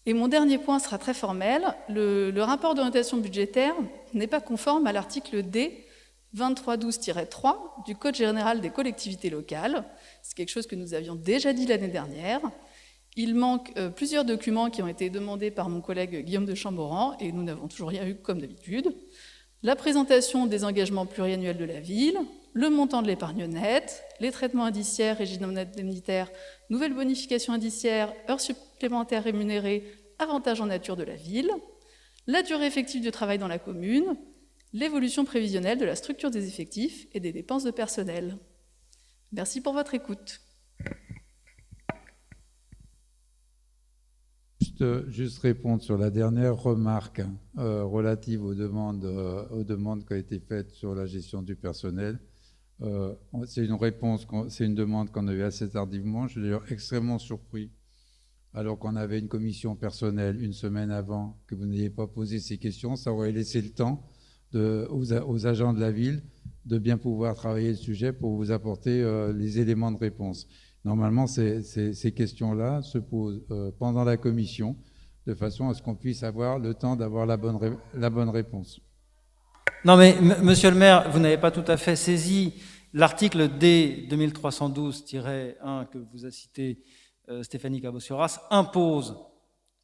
Et mon dernier point sera très formel. Le rapport d'orientation budgétaire n'est pas conforme à l'article D 2312-3 du Code général des collectivités locales. C'est quelque chose que nous avions déjà dit l'année dernière. Il manque plusieurs documents qui ont été demandés par mon collègue Guillaume de Chamboran, et nous n'avons toujours rien eu comme d'habitude. La présentation des engagements pluriannuels de la ville, le montant de l'épargne nette, les traitements indiciaires, régime indemnitaire, nouvelles bonifications indiciaires, heures supplémentaires rémunérées, avantages en nature de la ville, la durée effective du travail dans la commune, l'évolution prévisionnelle de la structure des effectifs et des dépenses de personnel. Merci pour votre écoute. Juste répondre sur la dernière remarque relative aux demandes qui ont été faites sur la gestion du personnel. C'est une réponse, c'est une demande qu'on a eue assez tardivement. Je suis d'ailleurs extrêmement surpris, alors qu'on avait une commission personnelle une semaine avant, que vous n'ayez pas posé ces questions. Ça aurait laissé le temps aux agents de la ville de bien pouvoir travailler le sujet pour vous apporter les éléments de réponse. Normalement, ces questions-là se posent pendant la commission, de façon à ce qu'on puisse avoir le temps d'avoir la bonne réponse. Non mais, monsieur le maire, vous n'avez pas tout à fait saisi l'article D 2312-1 que vous a cité Stéphanie Cabot-Seuras impose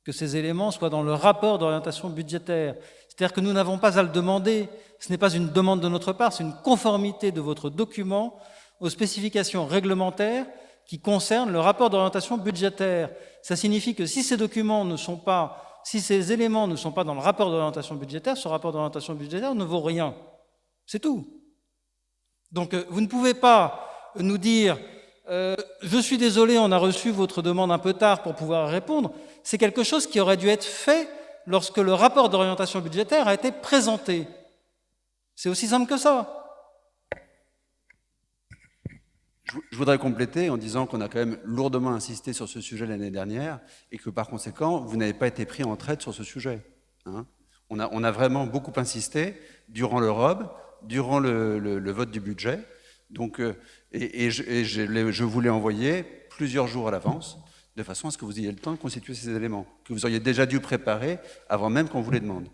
que ces éléments soient dans le rapport d'orientation budgétaire. C'est-à-dire que nous n'avons pas à le demander, ce n'est pas une demande de notre part, c'est une conformité de votre document aux spécifications réglementaires qui concernent le rapport d'orientation budgétaire. Ça signifie que si ces documents ne sont pas, si ces éléments ne sont pas dans le rapport d'orientation budgétaire, ce rapport d'orientation budgétaire ne vaut rien. C'est tout. Donc vous ne pouvez pas nous dire je suis désolé, on a reçu votre demande un peu tard pour pouvoir répondre. C'est quelque chose qui aurait dû être fait lorsque le rapport d'orientation budgétaire a été présenté. C'est aussi simple que ça. Je voudrais compléter en disant qu'on a quand même lourdement insisté sur ce sujet l'année dernière et que par conséquent, vous n'avez pas été pris en traite sur ce sujet. Hein. On a vraiment beaucoup insisté durant le ROB, durant le vote du budget. Donc, je vous l'ai envoyé plusieurs jours à l'avance, de façon à ce que vous ayez le temps de constituer ces éléments, que vous auriez déjà dû préparer avant même qu'on vous les demande.